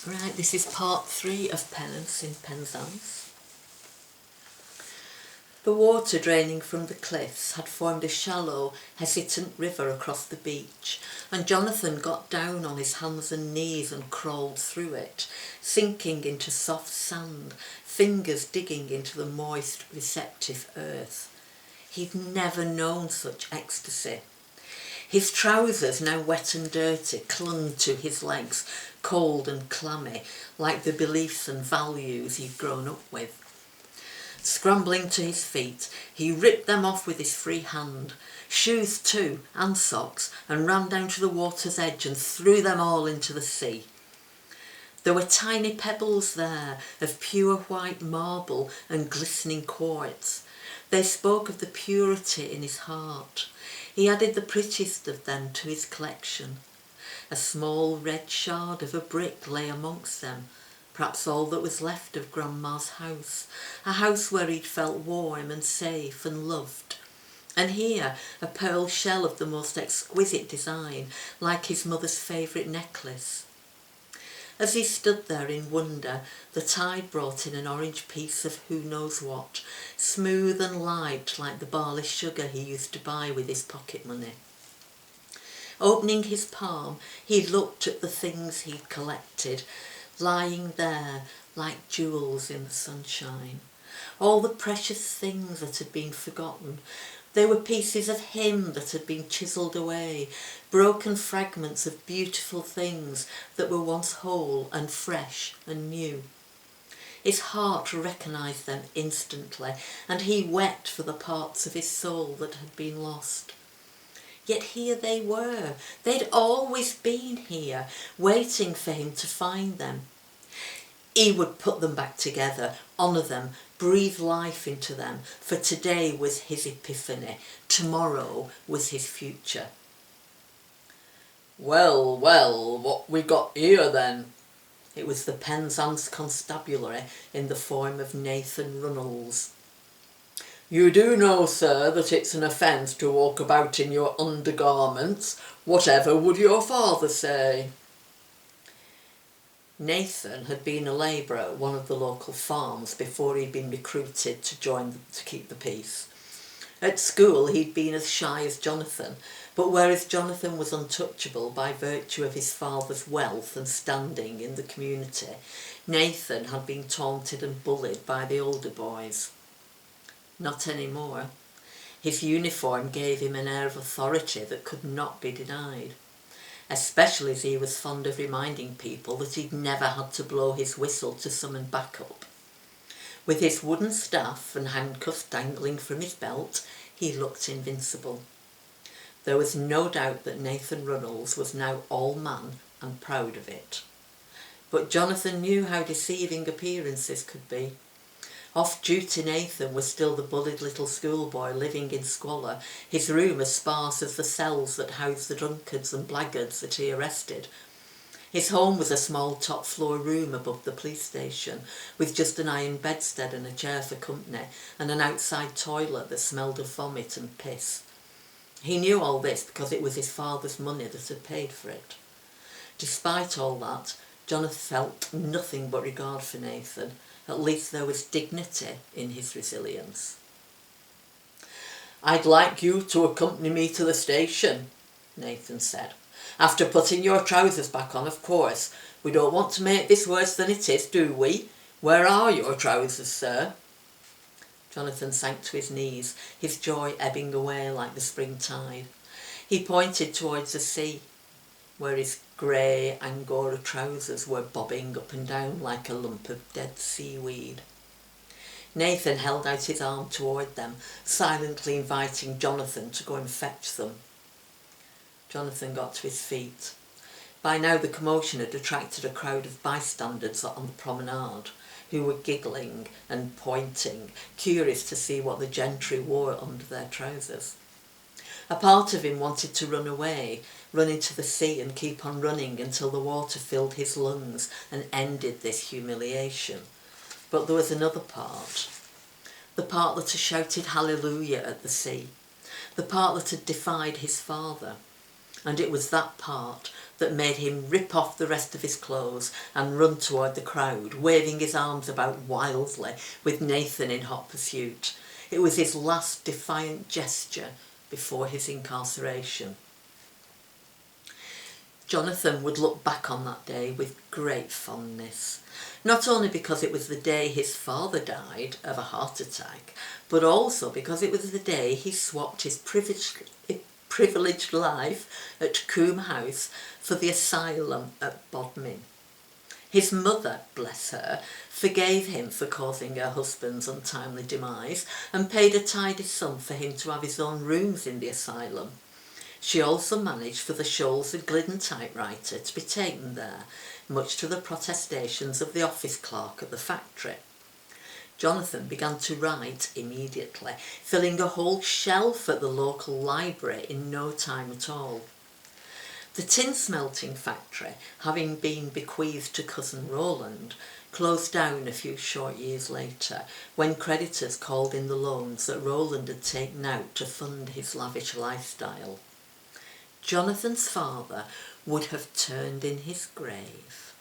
Right, this is part 3 of Penance in Penzance. The water draining from the cliffs had formed a shallow, hesitant river across the beach, and Jonathan got down on his hands and knees and crawled through it, sinking into soft sand, fingers digging into the moist, receptive earth. He'd never known such ecstasy. His trousers, now wet and dirty, clung to his legs, cold and clammy, like the beliefs and values he'd grown up with. Scrambling to his feet, he ripped them off with his free hand, shoes too, and socks, and ran down to the water's edge and threw them all into the sea. There were tiny pebbles there of pure white marble and glistening quartz. They spoke of the purity in his heart. He added the prettiest of them to his collection. A small red shard of a brick lay amongst them, perhaps all that was left of Grandma's house, a house where he'd felt warm and safe and loved. And here a pearl shell of the most exquisite design, like his mother's favourite necklace. As he stood there in wonder, the tide brought in an orange piece of who knows what, smooth and light like the barley sugar he used to buy with his pocket money. Opening his palm, he looked at the things he'd collected, lying there like jewels in the sunshine. All the precious things that had been forgotten. They were pieces of him that had been chiselled away, broken fragments of beautiful things that were once whole and fresh and new. His heart recognised them instantly, and he wept for the parts of his soul that had been lost. Yet here they were. They'd always been here, waiting for him to find them. He would put them back together, honour them, breathe life into them, for today was his epiphany, tomorrow was his future. Well, well, what we got here then? It was the Penzance constabulary in the form of Nathan Runnels. You do know, sir, that it's an offence to walk about in your undergarments. Whatever would your father say? Nathan had been a labourer at one of the local farms before he'd been recruited to keep the peace. At school he'd been as shy as Jonathan, but whereas Jonathan was untouchable by virtue of his father's wealth and standing in the community, Nathan had been taunted and bullied by the older boys. Not anymore. His uniform gave him an air of authority that could not be denied, especially as he was fond of reminding people that he'd never had to blow his whistle to summon backup. With his wooden staff and handcuffs dangling from his belt, he looked invincible. There was no doubt that Nathan Runnels was now all man and proud of it. But Jonathan knew how deceiving appearances could be. Off-duty Nathan was still the bullied little schoolboy living in squalor, his room as sparse as the cells that housed the drunkards and blackguards that he arrested. His home was a small top-floor room above the police station, with just an iron bedstead and a chair for company, and an outside toilet that smelled of vomit and piss. He knew all this because it was his father's money that had paid for it. Despite all that, Jonathan felt nothing but regard for Nathan. At least there was dignity in his resilience. I'd like you to accompany me to the station, Nathan said. After putting your trousers back on, of course. We don't want to make this worse than it is, do we? Where are your trousers, sir? Jonathan sank to his knees, his joy ebbing away like the spring tide. He pointed towards the sea, where his grey Angora trousers were bobbing up and down like a lump of dead seaweed. Nathan held out his arm toward them, silently inviting Jonathan to go and fetch them. Jonathan got to his feet. By now the commotion had attracted a crowd of bystanders on the promenade, who were giggling and pointing, curious to see what the gentry wore under their trousers. A part of him wanted to run away, run into the sea and keep on running until the water filled his lungs and ended this humiliation. But there was another part, the part that had shouted hallelujah at the sea, the part that had defied his father. And it was that part that made him rip off the rest of his clothes and run toward the crowd, waving his arms about wildly with Nathan in hot pursuit. It was his last defiant gesture before his incarceration. Jonathan would look back on that day with great fondness, not only because it was the day his father died of a heart attack, but also because it was the day he swapped his privileged life at Coombe House for the asylum at Bodmin. His mother, bless her, forgave him for causing her husband's untimely demise and paid a tidy sum for him to have his own rooms in the asylum. She also managed for the Shoals of Glidden typewriter to be taken there, much to the protestations of the office clerk at the factory. Jonathan began to write immediately, filling a whole shelf at the local library in no time at all. The tin smelting factory, having been bequeathed to cousin Roland, closed down a few short years later when creditors called in the loans that Roland had taken out to fund his lavish lifestyle. Jonathan's father would have turned in his grave.